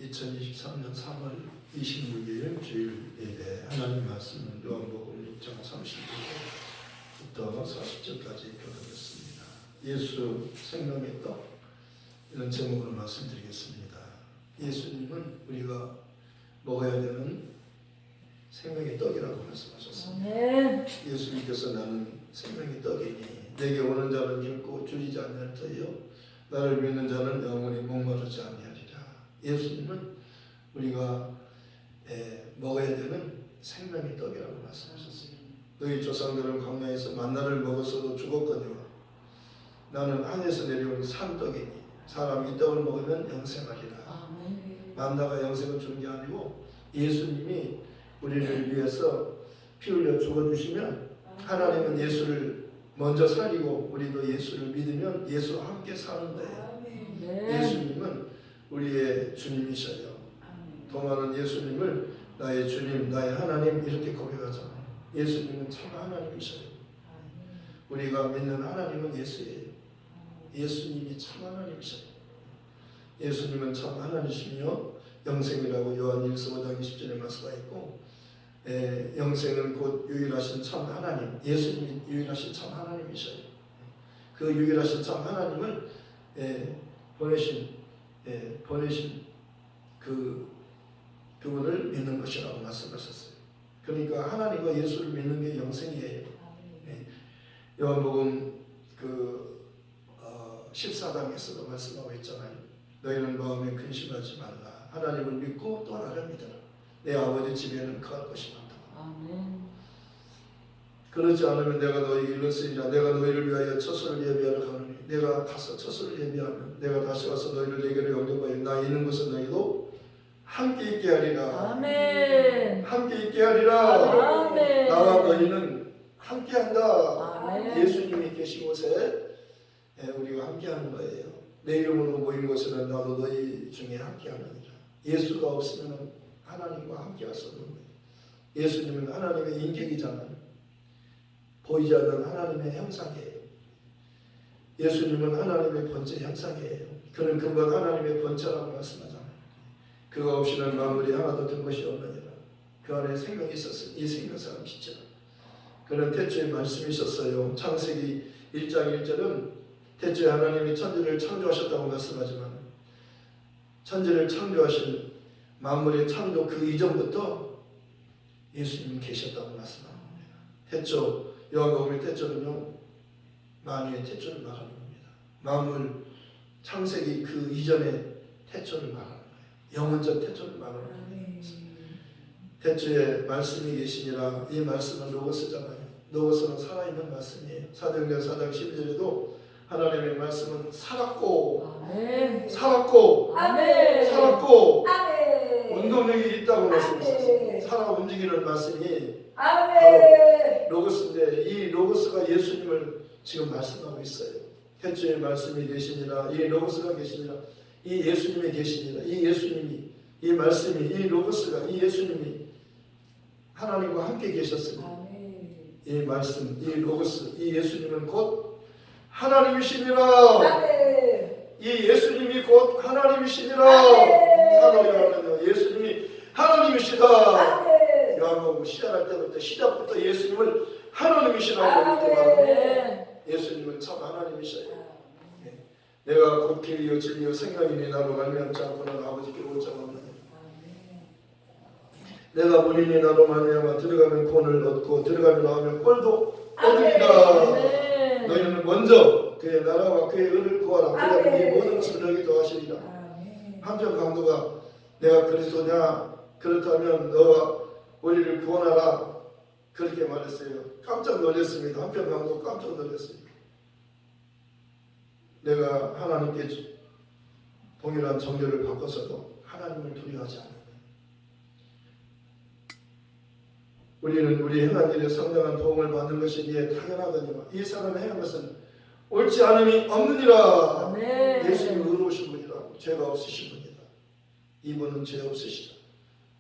2023년 3월 26일 주일 예배 하나님 말씀은 요한복음 6장 30절부터 40절까지 교독했습니다. 예수 생명의 떡, 이런 제목으로 말씀드리겠습니다. 예수님은 우리가 먹어야 되는 생명의 떡이라고 말씀하셨습니다. 예수님께서 나는 생명의 떡이니 내게 오는 자는 결코 줄이지 아니할 터이요 나를 믿는 자는 영원히 목마르지 아니하리라. 예수님은 우리가 먹어야 되는 생명의 떡이라고 말씀하셨습니다. 너희 조상들은 광야에서 만나를 먹었어도 죽었거니와 나는 하늘에서 내려온 산떡이니 사람이 이 떡을 먹으면 영생하리라. 만나가 영생을 주는 게 아니고 예수님이 우리를 위해서 피 흘려 죽어주시면 하나님은 예수를 먼저 살리고 우리도 예수를 믿으면 예수와 함께 사는 거예요. 예수님은 우리의 주님이셔요. 동화는 예수님을 나의 주님, 나의 하나님 이렇게 고백하잖아요. 예수님은 참 하나님이셔요. 우리가 믿는 하나님은 예수예요. 예수님이 참 하나님이셔요. 예수님은 참 하나님이시며 영생이라고 요한일서 5장 20절에 말씀하고 있고 영생은 곧 유일하신 참 하나님, 예수님이 유일하신 참 하나님이셔요. 그 유일하신 참 하나님을 보내신 그분을 믿는 것이라고 말씀하셨어요. 그러니까 하나님과 예수를 믿는 게 영생이에요. 요한복음 14장에서도 말씀하고 있잖아요. 너희는 마음에 근심하지 말라. 하나님을 믿고 또 나를 믿어라. 내 아버지 집에는 거할 것이 많다. 그렇지 않으면 내가 너희에게 일렀으리라. 내가 너희를 위하여 처소를 예비하러 가노니 내가 가서 처소를 예비하면 내가 다시 와서 너희를 내게로 영접하여 나 있는 곳에 너희도 함께 있게 하리라. 아멘. 함께 있게 하리라. 아멘. 나와 너희는 함께 한다. 아멘. 예수님이 계신 곳에 우리가 함께 하는 거예요. 내 이름으로 모인 곳에는 나도 너희 중에 함께 하느니라. 예수가 없으면 하나님과 함께 할 수 없는 거예요. 예수님은 하나님의 인격이잖아요. 보이지 않는 하나님의 형상이에요. 예수님은 하나님의 본체 형상이에요. 그는 근본 하나님의 본체라고 말씀하잖아요. 그가 없이는 만물이 하나도 된 것이 없느니라. 그 안에 생명이 있었으니 이 생명사는 빛이라. 그는 태초에 말씀이 있었어요. 창세기 1장 1절은 태초에 하나님이 천지를 창조하셨다고 말씀하지만 천지를 창조하신 만물의 창조 그 이전부터 예수님은 계셨다고 말씀합니다. 태초, 요한복음의 태초는요 만유의 태초를 말하는 겁니다. 만물 창세기 그 이전의 태초를 말하는 거예요. 영원적 태초를 말하는 거예요. 태초에 말씀이 계시니라. 이 말씀은 로고스잖아요. 로고스는 살아있는 말씀이에요. 사도행전 4장 12절에도 하나님의 말씀은 살았고 아멘. 살았고 아멘. 살았고 아멘. 운동력이 있다고 말씀하셨어요. 아멘. 살아 움직이는 말씀이 아멘. 로고스인데 이 로고스가 예수님을 지금 말씀하고 있어요. 태초에 말씀이 계시니라. 이 로고스가 계시니라. 이 예수님이 계시니라. 이 예수님이 이 말씀이 이 로고스가 이 예수님이 하나님과 함께 계셨습니다. 이 말씀 이 로고스 이 예수님은 곧 하나님이시니라. 아멘. 이 예수님이 곧 하나님이시니라. 아멘. 사도 요한은요 예수님이 하나님이시다. 아멘. 요한복음 시작할 때부터 시작부터 예수님을 하나님이시라고 이렇게 말합니다. 예수님은 참 하나님이셔요. 내가 곧 길이요 진리요 생명이니 나로 말미암지 않고는 아버지께로 올 자가 없느니라. 내가 문이니 나로 말미암아 들어가면 구원을 얻고 들어가면 나오면 꼴도 얻으리라. 너희는 먼저 그의 나라와 그의 의를 구하라. 그러면 이 모든 것을 너에게 더하시리라. 한편 강도가 내가 그리스도냐 그렇다면 너와 우리를 구원하라 그렇게 말했어요. 깜짝 놀랐습니다. 한편 강도 깜짝 놀랐어요. 내가 하나님께 동일한 정결을 바꿔서도 하나님을 두려워하지 않는다. 우리는 우리 행한 일에 상당한 도움을 받는 것이 이에 당연하거니와 이 사람이 행한 것은 옳지 않음이 없느니라. 아멘. 예수님이 의로우신 분이라고 죄가 없으신 분이다. 이분은 죄 없으시다.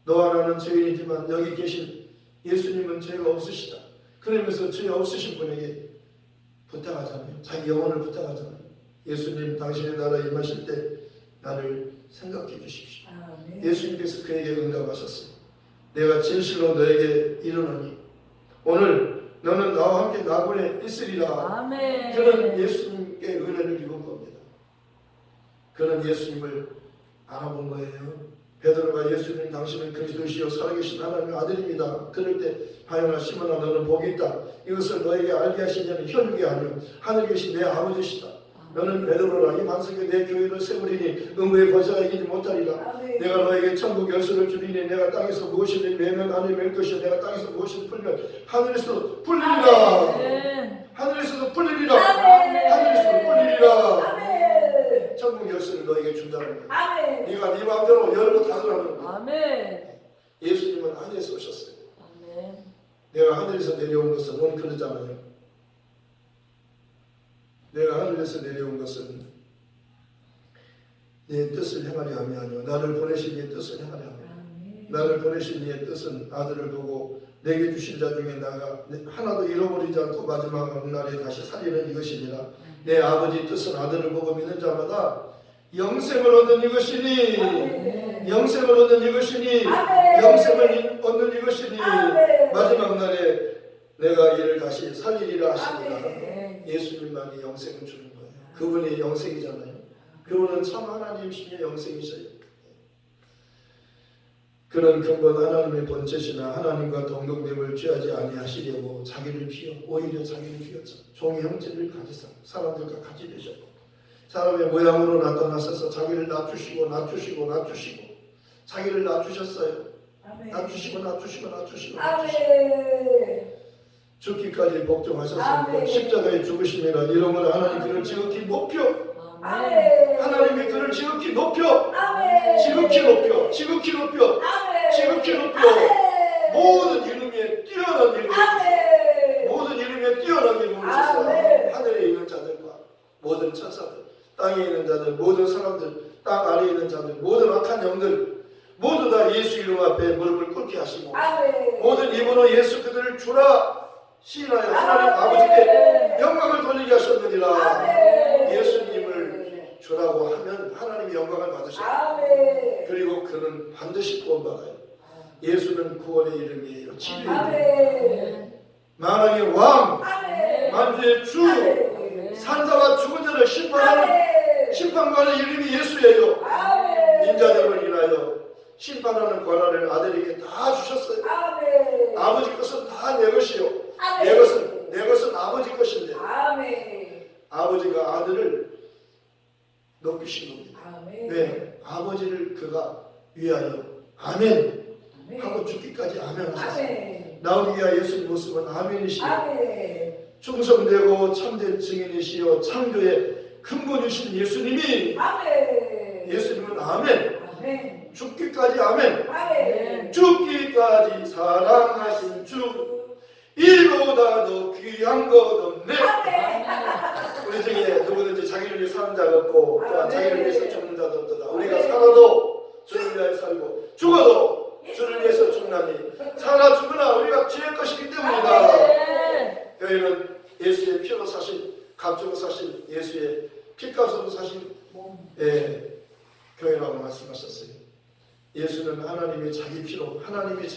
너와 나는 죄인이지만 여기 계신 예수님은 죄가 없으시다. 그러면서 죄 없으신 분에게 부탁하잖아요. 자기 영혼을 부탁하잖아요. 예수님 당신의 나라에 임하실 때 나를 생각해 주십시오. 아멘. 예수님께서 그에게 응답하셨어요. 내가 진실로 너에게 이르노니 오늘 너는 나와 함께 낙원에 있으리라. 아멘. 그는 예수님께 은혜를 입은 겁니다. 그는 예수님을 알아본 거예요. 베드로가 예수님 당신은 그리스도시요 살아계신 하나님의 아들입니다. 그럴 때 바요나 시몬아 너는 복이 있다. 이것을 너에게 알게 하신 자는 현육이 아니요 하늘에 계신 내 아버지시다. 너는 베드로라. 이 만성에 내 교회를 세우리니 음부의 권세가 이기지 못하리라. 아멘. 내가 너에게 천국 열쇠를 주리니 내가 땅에서 무엇이든 매면 안에 맬 것이요 내가 땅에서 무엇이든 풀면 하늘에서 풀리리라. 아멘. 하늘에서도 풀리리라. 아멘. 하늘에서도 풀리리라. 아멘. 천국 열쇠를 너에게 준다는 거야. 아멘. 네가 네 마음대로 열고 닫으라는 거야. 아멘. 예수님은 하늘에서 오셨어요. 아멘. 내가 하늘에서 내려온 것은 오늘 그러잖아요. 내가 하늘에서 내려온 것은 네 뜻을 행하려 함이 아니요 나를 보내신 네 뜻을 행하려 함이라. 아멘. 나를 보내신 네 뜻은 아들을 보고 내게 주신 자 중에 나가 하나도 잃어버리지 않고 마지막 날에 다시 살리는 이것이니라. 내 아버지 뜻은 아들을 보고 믿는 자마다 영생을 얻는 이것이니 아멘. 영생을 얻는 이것이니 아멘. 영생을 얻는 이것이니 아멘. 마지막 날에 내가 이를 다시 살리리라 하시니라. 아멘. 예수님만이 영생을 주는 거예요. 그분이 영생이잖아요. 그분은 참 하나님이시며 영생이셔요. 그는 근본 하나님의 본체시나 하나님과 동등됨을 취하지 아니하시려고 자기를 비워 오히려 자기를 비웠죠. 종의 형체를 가지사 사람들과 같이 되셨고 사람의 모양으로 나타나셔서 자기를 낮추시고 자기를 낮추셨어요. 아멘. 낮추시고 아멘. 죽기까지 복종하셨으니까 아멘. 십자가에 죽으심이라 이름으로 하나님 그를 지극히 높여 아멘. 하나님이 그를 지극히 높여 아멘. 지극히 높여 아멘. 모든 이름에 뛰어난 이름 아멘. 모든 이름에 뛰어난 이름을 주셨어요. 아멘. 하늘에 있는 자들과 모든 천사들 땅에 있는 자들 모든 사람들 땅 아래에 있는 자들 모든 악한 영들 모두 다 예수 이름 앞에 무릎을 꿇게 하시고 아멘. 모든 입으로 예수 그들을 주라 시인하여 하나님 아멘. 아버지께 영광을 돌리게 하셨느니라. 아멘. 예수님을 주라고 하면 하나님이 영광을 받으셔요. 아멘. 그리고 그는 반드시 구원받아요. 예수는 구원의 이름이에요. 치료의 이름. 아멘. 만왕의 왕, 아멘. 만주의 주, 아멘. 산자와 죽은 자를 심판하는 아멘. 심판관의 이름이 예수예요. 아멘. 인자들을 인하여 심판하는 권한을 아들에게 다 주셨어요. 아멘. 아버지 것은 다 내 것이요. 아멘. 내 것은 아버지 것인데 아멘. 아버지가 아들을 높이신 겁니다. 아멘. 왜? 아버지를 그가 위하여 아멘 아멘. 하고 죽기까지 아멘 하셨어요. 아멘. 나오기야 예수님 모습은 아멘이시요. 아멘. 충성되고 참된 증인이시요 창조의 근본이신 예수님이 아멘. 예수님은 아멘 아멘. 죽기까지 아멘 아멘. 죽기까지 사랑하신 주 이보다 더 귀한 것 없네. 우리 중에 누구든지 자기를 위해 사는 자가 없고 또한 자기를 위해서 죽는 자도 없도다. 우리가 살아도 주를 위하여 살고 죽어도 주를 위해서 죽나니 살아 죽으나 우리가 주의 것이기 때문이다. 교회는 예수의 피로 사신 값주고 사신 예수의 피값으로 사신 교회라고 말씀하셨어요. 예수는 하나님의 자기 피로 하나님의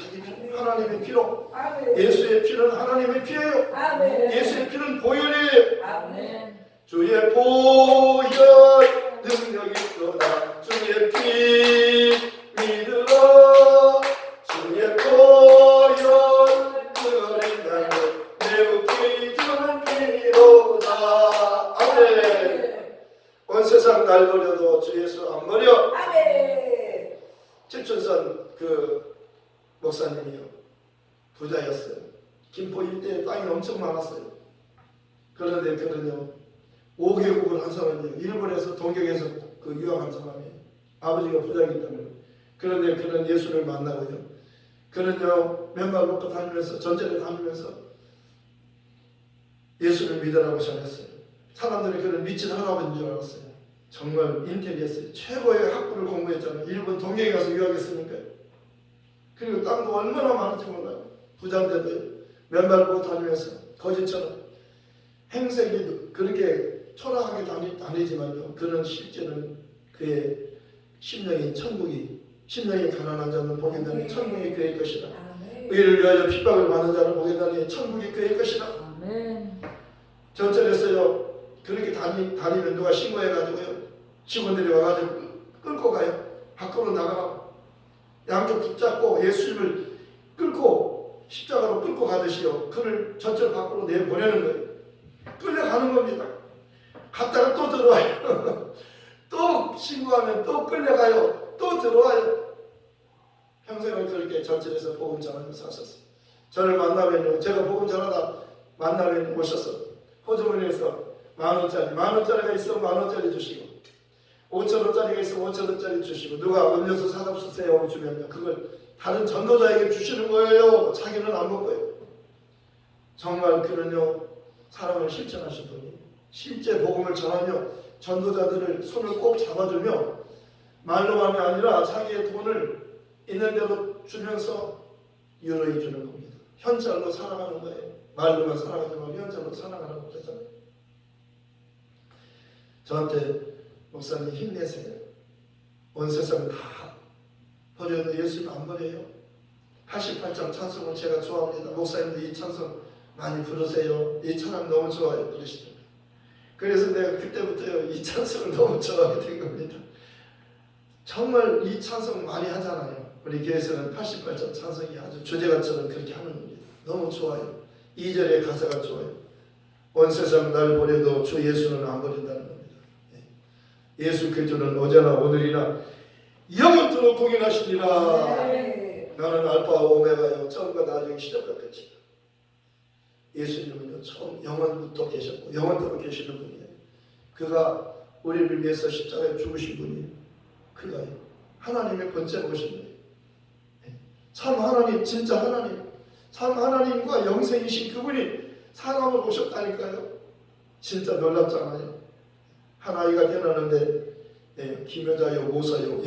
피로 아멘. 예수의 피는 하나님의 피예요. 아멘. 예수의 피는 보혈이에요. 아멘. 주의 보혈 능력이 있도다. 주의 피 믿으라. 주의 보혈 그거리나요 매우 귀중한 피로다. 아멘. 온 세상 날 버려도 주 예수 안 버려. 아멘. 칠천선 그 목사님이요 부자였어요. 김포 일대에 땅이 엄청 많았어요. 그런데 그는요 5개국을 한 사람이에요. 일본에서 동경에서 그 유학한 사람이에요. 아버지가 부자이기 때문에. 그런데 그는 예수를 만나고요. 그는요 맨발 놓고 다니면서 전쟁을 다니면서 예수를 믿으라고 전했어요. 사람들이 그를 미친 할아버지인 줄 알았어요. 정말 인텔리했어요. 최고의 학부를 공부했잖아요. 일본 동경에 가서 유학했으니까. 그리고 땅도 얼마나 많은지 몰라요. 부자인데도 맨발 놓고 다니면서 거지처럼 행색이 그렇게 초라하게 다니지만요. 그는 실제는 그의 심령이 가난한 자는 복이 나니 천국이 그의 것이다. 아멘. 의를 위하여 핍박을 받는 자는 복이 나니 천국이 그의 것이다. 아멘. 전철에서요 그렇게 다니면 누가 신고해가지고요 직원들이 와가지고 끌고 가요. 밖으로 나가라고. 양쪽 붙잡고 예수님을 끌고 십자가로 끌고 가듯이요 그를 전철 밖으로 내보내는 거예요. 끌려가는 겁니다. 갔다가 또 들어와요. 또 신고하면 또 끌려가요. 또 들어와요. 평생을 그렇게 전철에서 복음 전하면서 하셨어요. 저를 만나면요 제가 복음 전하다 만나면 오셔서 호주머니에서 만원짜리가 있으면 만원짜리 주시고 5,000원짜리가 있으면 5,000원짜리 주시고 누가 음료수 사다 주세요 주면요 그걸 다른 전도자에게 주시는 거예요. 자기는 안 먹고요. 정말 그는요 사랑을 실천하신 분이 실제 복음을 전하며 전도자들을 손을 꼭 잡아주며 말로만이 아니라 자기의 돈을 있는 대로 주면서 유로해 주는 겁니다. 현찰로 살아가는 거예요. 말로만 살아가지 말고 현찰로 살아가라고 그러잖아요. 저한테 목사님 힘내세요. 온 세상을 다 버려도 예수님 안 버려요. 88장 찬송을 제가 좋아합니다. 목사님도 이 찬송 많이 부르세요. 이 찬양 너무 좋아요. 그러시더라고요. 그래서 내가 그때부터요 이 찬송을 너무 좋아하게 된 겁니다. 정말 이 찬송 많이 하잖아요. 우리 교회에서는 88장 찬송이 아주 주제가처럼 그렇게 하는 겁니다. 너무 좋아요. 2절의 가사가 좋아요. 온 세상 날 버려도 주 예수는 안 버린다는 겁니다. 예수 그리스도는 어제나 오늘이나 영원토록 동일하시니라. 네. 나는 알파와 오메가요 처음과 나중에 시작과 끝이다. 예수님은요 처음 영원부터 계셨고 영원토록 계시는 분이에요. 그가 우리를 위해서 십자가에 죽으신 분이에요. 그가요 하나님의 본체 오신 분이에요. 참 하나님, 진짜 하나님, 참 하나님과 영생이신 그분이 사람을 오셨다니까요. 진짜 놀랍잖아요. 한 아이가 태어나는데 기묘자요 모사요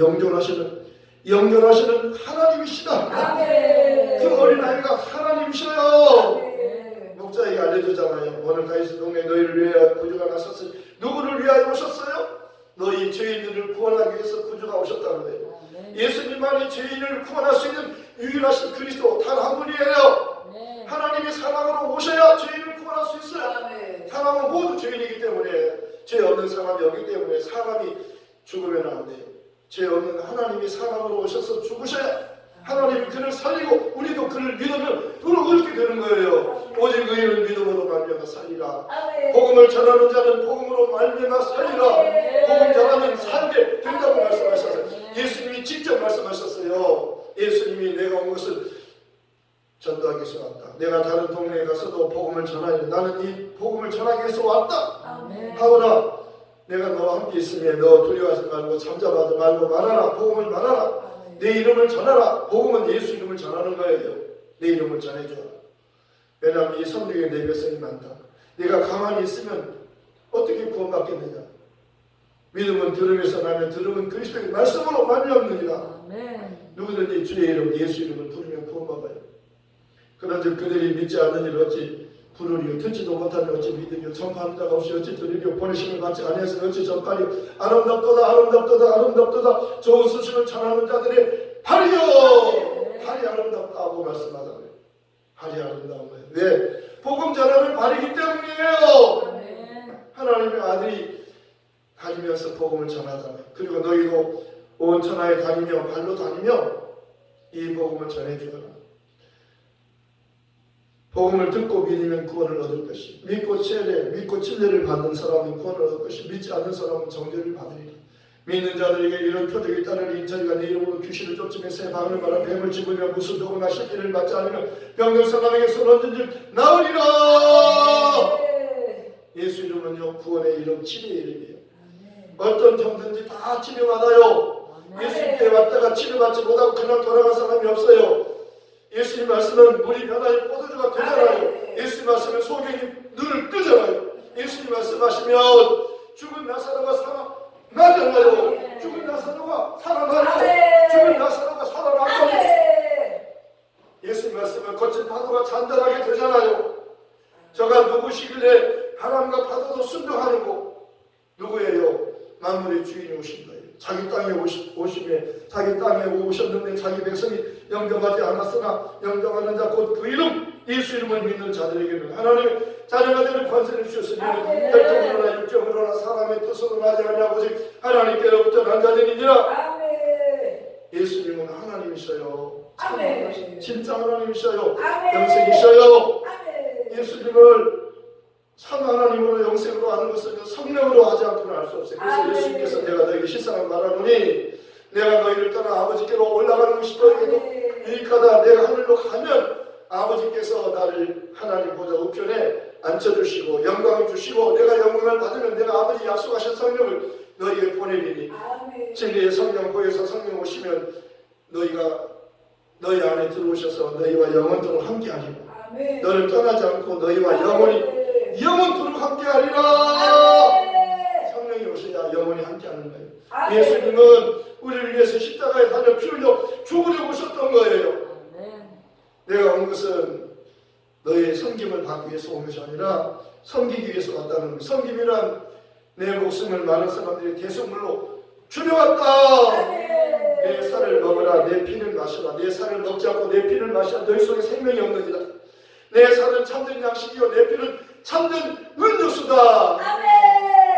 영존하시는 하나님이시다. 아멘. 그 어린아이가 하나님이셔요. 아멘. 목자에게 알려주잖아요. 오늘 다윗의 동네 너희를 위하여 구주가 나섰으니 누구를 위하여 오셨어요? 너희 죄인들을 구원하기 위해서 구주가 오셨다는 거예요. 아멘. 예수님만이 죄인을 구원할 수 있는 유일하신 그리스도 단 한 분이에요. 아멘. 하나님이 사랑으로 오셔야 죄인을 구원할 수 있어요. 아멘. 사람은 모두 죄인이기 때문에 죄 없는 사람이 없기 때문에 사람이 죽으면 안 돼요. 죄 없는 하나님이 사람으로 오셔서 죽으셔야 하나님이 그를 살리고 우리도 그를 믿으면 그를 얻게 되는 거예요. 오직 의인은 믿음으로 말미암아 살리라. 아멘. 복음을 전하는 자는 복음으로 말미암아 살리라. 복음 전하면 살게 된다고 말씀하셨어요. 예수님이 직접 말씀하셨어요. 예수님이 내가 온 것을 전도하기 위해서 왔다. 내가 다른 동네에 가서도 복음을 전하려 나는 이 복음을 전하기 위해서 왔다. 아멘. 하오나 내가 너와 함께 있으면 너 두려워하지 말고 잠잠하지 말고 말하라. 복음을 말하라. 아멘. 내 이름을 전하라. 복음은 예수 이름을 전하는 거예요. 내 이름을 전해줘라. 왜냐하면 이 성경에 내 백성이 많다. 네가 가만히 있으면 어떻게 구원받겠느냐. 믿음은 들음에서 나면 들음은 그리스도의 말씀으로 말미암느니라. 아멘. 누구든지 주의 이름 예수 이름을 부르면 구원받아요. 그런즉 그들이 믿지 않는 일 어찌 부르리요. 듣지도 못하니 어찌 믿으리요. 전파하는 자가 없이 어찌 들으리요. 보내심을 받지 아니하여 어찌 전파리요. 아름답도다 좋은 소식을 전하는 자들의 발이요. 발이 아름답다고 말씀하잖아요. 발이 아름다운 거예요. 왜? 복음 전하는 발이기 때문이에요. 아멘. 하나님의 아들이 다니면서 복음을 전하잖아요. 그리고 너희도 온 천하에 다니며 발로 다니며 이 복음을 전해주거라. 복음을 듣고 믿으면 구원을 얻을 것이 믿고 진리를 받는 사람은 구원을 얻을 것이 믿지 않는 사람은 정죄를 받으리라. 믿는 자들에게 이런 표적이 따르니 저희가 내 이름으로 귀신을 쫓으며 새 방을 말아 뱀을 집으며 무슨 도구나 실패를 받지 않으면 병든 사람에게 손 얹은즉 나으리라. 예수 이름은요 구원의 이름, 치료의 이름이에요. 어떤 병든지 다 치료받아요. 예수님께 왔다가 치료받지 못하고 그냥 돌아간 사람이 없어요. 예수님 말씀은 물이 변화의 포도주가 되잖아요. 예수님 말씀은 소경이 눈을 뜨잖아요. 예수님 말씀하시면 죽은 나사로가 살아나잖아요. 죽은 나사로가 살아나요. 죽은 나사로가 살아나고 예수님 말씀은 거친 파도가 잔잔하게 되잖아요. 저가 누구시길래 바람과 파도도 순종하는 거 누구예요? 만물의 주인이 오신 거예요. 자기 땅에 오신 땅에 오셨는데 자기 백성이 영접하지 않았으나 영접하는 자 곧 그 이름 예수 이름을 믿는 자들에게는 하나님의 자녀가 되는 권세를 주셨으니 혈통으로나 육정으로나 사람의 뜻으로 하지 아니하고 오직 하나님께로부터 난 자들이니라. 예수님은 하나님이셔요. 진짜 하나님이셔요. 영생이셔요. 예수님을 참 하나님으로 영생으로 하는 것은 성령으로 하지 않고는 알 수 없어요. 그래서 예수님께서 내가 너에게 실상을 말하노니 내가 너희를 떠나 아버지께로 올라가는 것이 너에게도 유익하다. 내가 하늘로 가면 아버지께서 나를 하나님 보좌 우편에 앉혀주시고 영광을 주시고 내가 영광을 받으면 내가 아버지 약속하신 성령을 너희에게 보내리니 진리의 성령 보혜사 성령 오시면 너희가 너희 안에 들어오셔서 너희와 영원토록 함께하리라. 너를 떠나지 않고 너희와 영원토록 함께하리라. 성령이 오셔야 영원히 함께하는 거예요. 예수님은 우리를 위해서 십자가에 달려 피 흘려 죽으려 오셨던 거예요. 내가 온 것은 너희의 섬김을 받기 위해서 온 것이 아니라 섬기기 위해서 왔다는 거예요. 섬김이란 내 목숨을 많은 사람들이 대속물로 주려왔다. 내 살을 먹으라 내 피를 마시라. 내 살을 먹지 않고 내 피를 마시라 너희 속에 생명이 없느니라. 내 살은 참된 양식이요 내 피는 참된 음료수다.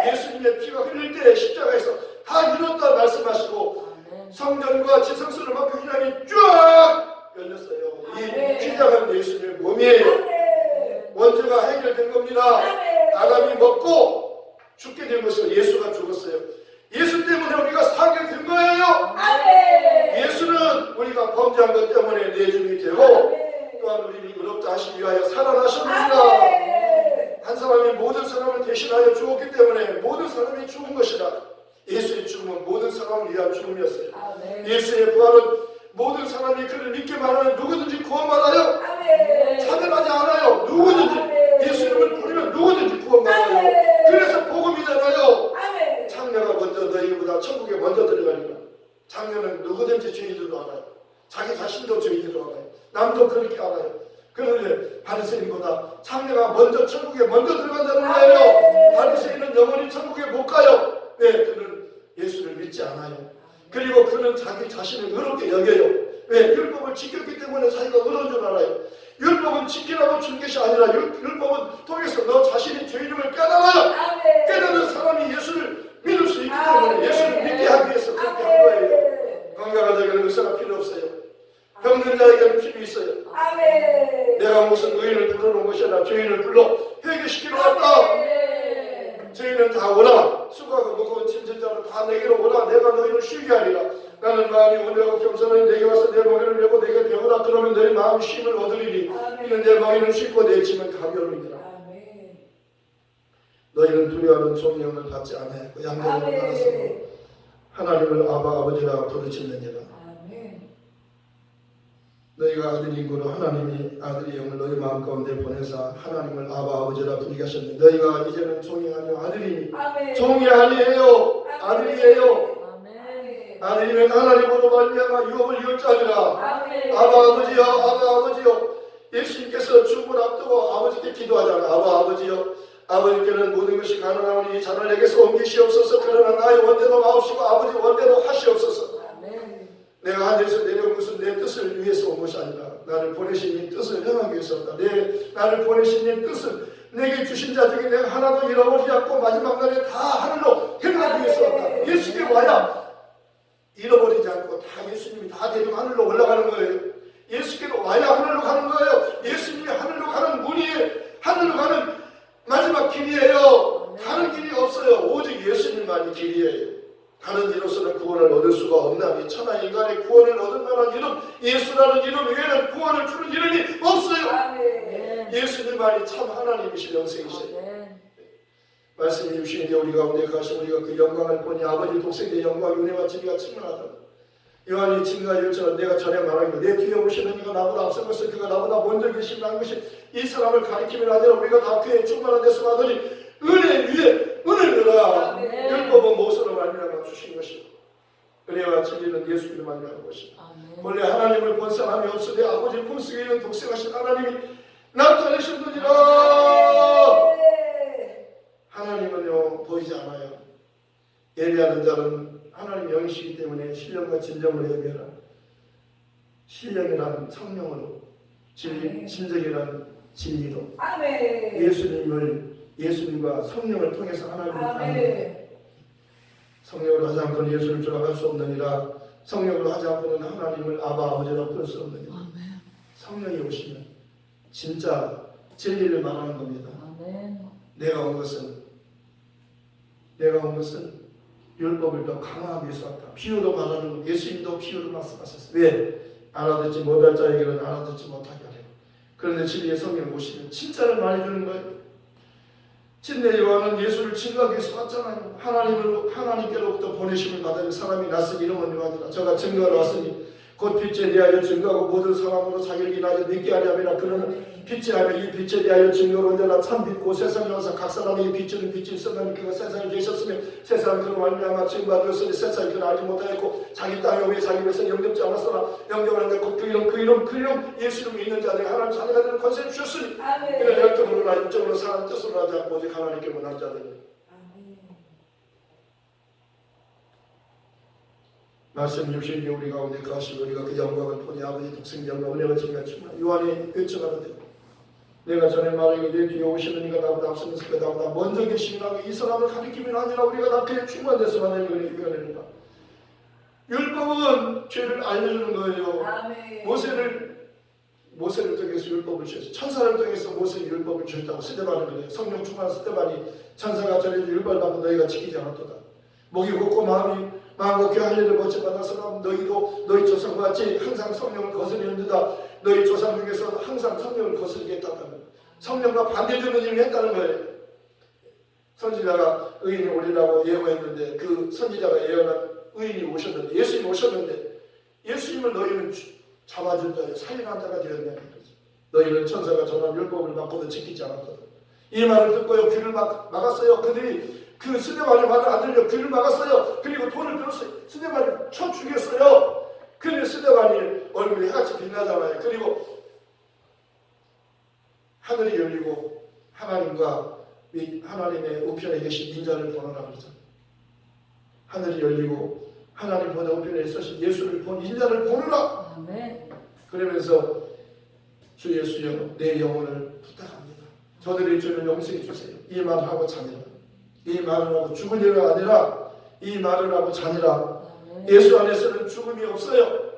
예수님의 피가 흘릴 때 십자가에서 다 이뤘다 말씀하시고 성전과 지성소를 막고 휘장이 쫙 열렸어요. 이 휘장은 예수님의 몸이에요. 원죄가 해결된 겁니다. 아담이 먹고 죽게 된 것은 예수가 죽었어요. 예수 때문에 우리가 살게 된 거예요. 예수는 우리가 범죄한 것 때문에 내줌이 되고 또한 우리를 의롭다 하시기 위하여 살아나셨습니다. 한 사람이 모든 사람을 대신하여 죽었기 때문에 모든 사람이 죽은 것이다. 예수의 죽음은 모든 사람을 위한 죽음이었어요. 예수의 부활은 모든 사람이 그를 믿기만 하면 누구든지 구원받아요. 차별하지 않아요. 누구든지 예수님을 부르면 누구든지 구원받아요. 그래서 복음이잖아요. 장녀가 먼저 너희보다 천국에 먼저 들어가니까. 장녀는 누구든지 죄인들도 알아요. 자기 자신도 죄인들도 알아요. 남도 그렇게 알아요. 그런데 바리새인보다 장녀가 먼저 천국에 먼저 들어간다는 거예요. 바리새인은 영원히 천국에 못 가요. 왜? 그는 예수를 믿지 않아요. 그리고 그는 자기 자신을 의롭게 여겨요. 왜? 율법을 지켰기 때문에 자기가 의로운 줄 알아요. 율법은 지키라고 준 것이 아니라 율법은 통해서 너 자신이 죄인임을 깨달아요. 깨닫는 사람이 예수를 믿을 수 있기 때문에 예수를 믿게 하기 위해서 그렇게 한 거예요. 건강한 자에게는 의사가 필요 없어요. 병든 자에게는 필요 있어요. 내가 무슨 의인을 불러놓은 것이 아니라 죄인을 불러 회개시키러 왔다. 저희는 다 오라. 수고하고 무거운 짐진 자를 다 내게로 오라. 내가 너희를 쉬게 하리라. 나는 마음이 온유하고 겸손하니 내게 와서 내 멍에를 메고 내게 배우라. 그러면 너희 마음이 쉼을 얻으리니 이는 내 멍에는 쉽고 내 짐은 가벼우니라. 너희는 두려워하는 종령을 받지 아니하였고 양령을 받아서 하나님을 아버지라 부르짖느니라. 너희가 아들인 거로 하나님이 아들의 영을 너희 마음 가운데 보내사 하나님을 아버지라 부르게 하셨네. 너희가 이제는 종이 아니요 아들이니 종이 아니에요. 아들이에요. 아들이면 하나님으로 말미암아 유업을 이었자니라. 아버지여 아버지여. 예수님께서 죽음을 앞두고 아버지께 기도하잖아. 아버지여 아버지께는 모든 것이 가능하오니 이 잔을 내게서 옮기시옵소서. 그러나 나의 원대로 마옵시고 아버지 원대로 하시옵소서. 내가 하늘에서 내려온 것은 내 뜻을 위해서 온 것이 아니라 나를 보내신 이 뜻을 행하기 위해서 왔다. 나를 보내신 이 뜻은 내게 주신 자 중에 내가 하나도 잃어버리지 않고 마지막 날에 다 하늘로 행하기 위해서 왔다. 예수께 와야 잃어버리지 않고 다 예수님이 다 데리고 하늘로 올라가는 거예요. 예수께로 와야 하늘로 가는 거예요. 예수님이 하늘로 가는 문이에요. 하늘로 가는 마지막 길이에요. 다른 길이 없어요. 오직 예수님만이 길이에요. 다른 이로서는 구원을 얻을 수가 없나니 천하 인간의 구원을 얻을 만한 이름 예수라는 이름 외에는 구원을 주는 이름이 없어요. 예수님만이 참 하나님이신 영생이시죠. 말씀해 주시는 게 우리 가운데 가시고 우리가 그 영광을 보니 아버지 독생의 영광 은혜와 진리가 충만하다. 요한이 증거하 일처럼 내가 전에 말한 것 내 뒤에 오시는 이가 나보다 앞선 것을 그가 나보다 먼저 계신다는 것이 이 사람을 가리키면 아니라 우리가 다 그의 충만한 데서 받으니 은혜 위에 은혜라. 율법은 모세로 말미암아 주신 것이고 은혜와 진리는 예수님을 말미암은 것이고 원래 하나님을 본 사람이 없으되 아버지 품속에 있는 독생하신 하나님이 나타내셨느니라. 하나님은요 보이지 않아요. 예리하는 자는 하나님 영이시기 때문에 신령과 진정으로 예배하라. 신령이란 성령으로, 진정이란 진리로, 아멘. 예수님과 성령을 통해서 하나님을 아는 아멘. 성령으로 하지 않고는 예수를 쫓아갈 수 없느니라. 성령으로 하지 않고는 하나님을 아버지라고 부를 수 없느니라. 성령이 오시면 진짜 진리를 말하는 겁니다. 아멘. 내가 온 것은 율법을 더 강화하기 위해서 왔다. 비유로 말하는 것, 예수님도 비유로 말씀하셨어요. 왜? 알아듣지 못할 자에게는 알아듣지 못하게 하려고. 그런데 진리의 성령이 오시면 진짜를 말해주는 거예요. 진리의 요한은 예수를 증거하기 위해서 왔잖아요. 하나님께로부터 보내심을 받은 사람이 낯선 이름은 요한이라. 저가 증거하러 왔으니 곧 빛에 대하여 증거하고 모든 사람으로 자기를 인하여 믿게 하려 함이라. 그는 빛이 아니라 이 빛에 대하여 증거로 언제나 참빛 곧 세상에 와서 각 사람에게 비추는 빛이 있었나니 그가 세상에 계셨으며 세상은 그로 말미암아 증거하였으니 세상이 그를 알지 못하였고 자기 땅에 왜 자기 백성 영접지 않았으나 영접하는데 곧 그 이름 예수 이름 있는 자들이 하나님 자녀가 되는 권세를 주셨으니 그는 혈통으로나 육적으로 사람 뜻으로 하지 않고 오직 하나님께 원한 자들이 말씀 주신 게 우리 가운데 가시고 우리가 그 영광을 보니 아버지 독생 영광 은혜가 증명하지만 요한이 외쳐가는데 내가 전에 말하기를 내 뒤에 오시는 이가 나보다 앞서면서 그 나보다 먼저 계시니라. 이 사람을 가리키면 아니라 우리가 다 그의 충만돼서 하나님 은혜 유연합니다. 율법은 죄를 알려주는 거예요. 아멘. 모세를 통해서 율법을 주셨어요. 천사를 통해서 모세의 율법을 주셨다고 스데반은 그래요. 성령 충만한 스데반이 천사가 전해준 율법을 받고 너희가 지키지 않았도다. 목이 곱고 마음 곱게 할 일을 못지 받았으나 너희도 너희 조상과 같이 항상 성령을 거스리는데다 너희 조상 중에서 항상 성령을 거스르게 했다는 거예요. 성령과 반대되는 일을 했다는 거예요. 선지자가 의인이 오리라고 예언했는데 그 선지자가 예언한 의인이 오셨는데 예수님이 오셨는데 예수님을 너희는 잡아준 자예요. 살인한 자가 되었냐는 거죠. 너희는 천사가 전한 율법을 받고도 지키지 않았거든. 이 말을 듣고요 귀를 막았어요. 그들이 그 스데반의 말을 안 들려 귀를 막았어요. 그리고 돌을 들었어요. 스데반을 쳐 죽였어요. 근데 스데반이 얼굴이 해같이 빛나잖아요. 그리고 하늘이 열리고 하나님의 우편에 계신 인자를 보노라 그러죠. 하늘이 열리고 하나님보다 우편에 서신 예수를 본 인자를 보노라. 아멘. 그러면서 주 예수여 내 영혼을 부탁합니다. 저들이 주는 영생이 주세요. 이 말을 하고 자니라. 이 말을 하고 죽을 일은 아니라 이 말을 하고 자니라. 예수 안에서는 죽음이 없어요.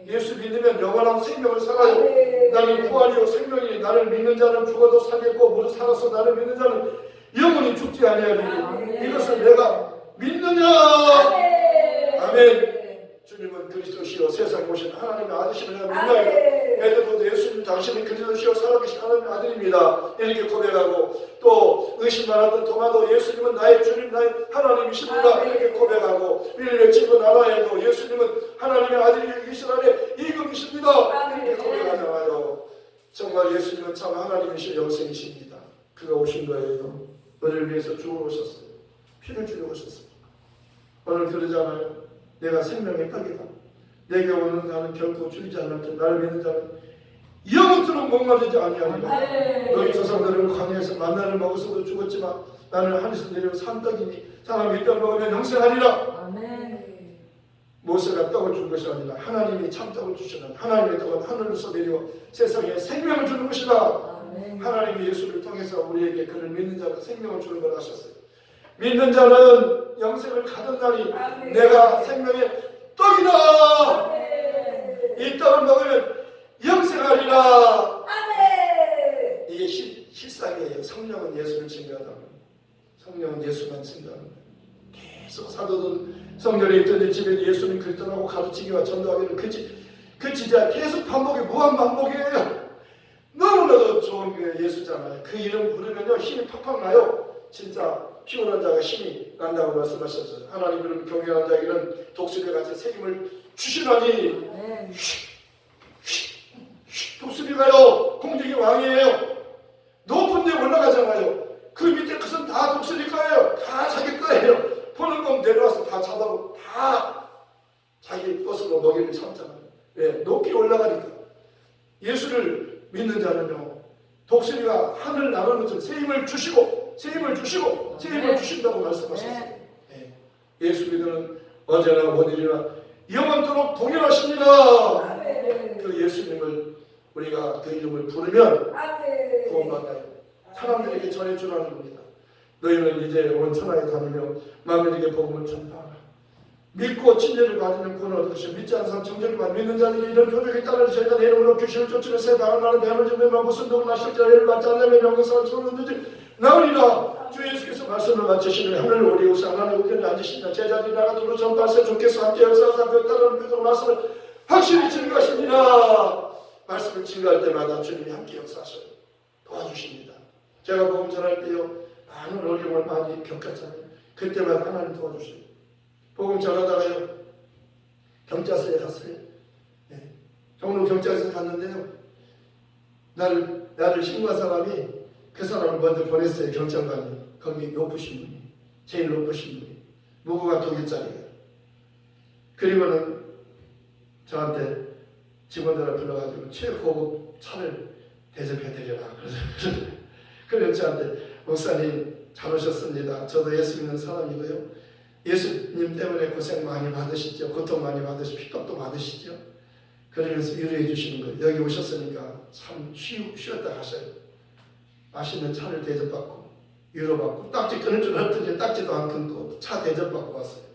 예수 믿으면 영원한 생명을 살아요. 나는 부활이요 생명이니 나를 믿는 자는 죽어도 살겠고 무릇 살아서 나를 믿는 자는 영원히 죽지 아니하리니 이것을 내가 믿느냐. 아멘. 주님은 그리스도시요 세상에 오신 하나님의 아들이심을 내가 믿나요. 베드로도 예수님 당신은 그리스도시요 살아계신 하나님의 아들입니다. 이렇게 고백하고 또 의심 많았던 토마도 예수님은 나의 주님 나의 하나님이십니다. 이렇게 고백하고 빌립의 친구 나라에도 예수님은 하나님의 아들이 이스라엘의 이금이십니다. 이렇게 고백하잖아요. 정말 예수님은 참 하나님이신 영생이십니다. 그가 오신 거예요. 너를 위해서 죽어 오셨어요. 피를 주려 오셨어요. 오늘 그러잖아요. 내가 생명의 떡이다. 내게 오는 자는 결코 줄이지 않을 때 나를 믿는 자는 영원토록 목마르지 아니하리라. 너희 조상들은 광야에서 만나를 먹어서도 죽었지만 나는 하늘에서 내려온 산떡이니 사람이 이 떡을 먹으면 영생하리라. 아멘. 모세가 떡을 준 것이 아니라 하나님이 참떡을 주시는 하나님의 떡은 하늘에서 내려 세상에 생명을 주는 것이다. 아멘. 하나님이 예수를 통해서 우리에게 그를 믿는 자는 생명을 주는 걸 하셨어요. 믿는 자는 영생을 가졌나니 아멘. 내가 생명의 떡이다. 아멘. 이 떡을 먹으면 영생하리라. 아멘. 이게 실상이에요. 성령은 예수를 증거하다. 성령은 예수만 증거하는 거예요. 계속 사도든 성전에 있던 집에 예수님 그리스도라고 가르치기와 전도하기를 그치자 계속 반복이 무한 반복이에요. 너무나도 좋은 게 예수잖아요. 그 이름 부르면요 힘이 팍팍 나요. 진짜 피곤한 자가 힘이 난다고 말씀하셨어요. 하나님 이름 경외하는 자에게는 독수리 같이 책임을 주시라니. 독수리가요 공중의 왕이에요. 높은 데 올라가잖아요. 그 밑에 것은 다 독수리 거예요. 다 자기 거예요. 보는 건 내려와서 다 잡아고 다 자기 것으로 먹이를 삼잖아요. 왜? 높이 올라가니까. 예수를 믿는 자는요 독수리가 하늘 나가는 것처럼 새 힘을 주신다고 말씀하셨어요. 네. 예수 믿는 어제나 오늘이나 영원토록 동일하십니다. 아멘. 그 예수님을 우리가 그 이름을 부르면 아멘. 구원받아요. 사람들에게 전해주라는 겁니다. 너희는 이제 온 천하에 다니며 만민에게 복음을 전파하라. 믿고 진리를 받으면 구원을 얻을 것이요 믿지 않는 사람 정죄를 받으며 믿는 자들이 이런 표적에 따라 저희가 내 이름으로 귀신을 쫓으며 새 방을 나는 뱀을 잡으며 무슨 독을 마실 자를 예를 받지 않으며 명령사를 손을 나으리라. 주 예수께서 말씀을 마치시면 하늘 오리 우상 하나님 우편에 앉으시니라. 제자들이 나가 두루 전파하세 주께서 함께 역사하사 그 따르는 표적을 말씀을 확실히 증거하십니다. 말씀을 증거할 때마다 주님이 함께 역사하셔요. 도와주십니다. 제가 복음 전할 때요 많은 어려움을 많이 겪었잖아요. 그때마다 하나님 도와주셔요. 복음 전하다가요 경찰서에 갔어요. 네. 종로 경찰서 갔는데요 나를 신고한 사람이 그 사람을 먼저 보냈어요. 경찰관이. 거기 높으신 분이, 제일 높으신 분이, 무고가 2개짜리가. 그리고는 저한테 직원들을 불러가지고 최고급 차를 대접해드려라. 그래서 저한테 목사님 잘 오셨습니다. 저도 예수 믿는 사람이고요. 예수님 때문에 고생 많이 받으시죠. 고통 많이 받으시고 핍박도 받으시죠. 그러면서 위로해 주시는 거예요. 여기 오셨으니까 참 쉬었다 가셔요. 맛있는 차를 대접받고 위로받고 딱지 끊을 줄 알았더니 딱지도 안 끊고 차 대접받고 왔어요.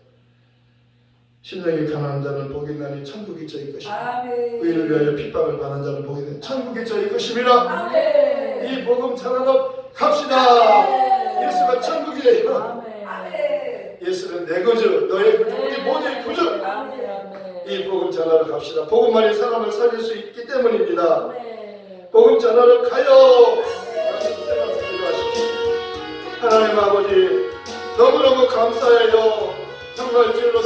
심령이 가난한 자는 복이 나니 천국이 저희 것이다. 아멘. 의를 위하여 핍박을 받는 자는 복이 되니 천국이 저희 것입니다. 아멘. 이 복음 전하러 갑시다. 아멘. 예수가 천국이에요. 아멘. 아멘. 예수는 내 구주, 너의 구주, 우리 모두의 구주. 아멘. 아멘. 이 복음 전하러 갑시다. 복음만이 사람을 살릴 수 있기 때문입니다. 아멘. 복음 전하러 가요. 하나님 아버지 너무너무 감사해요. 정말 주로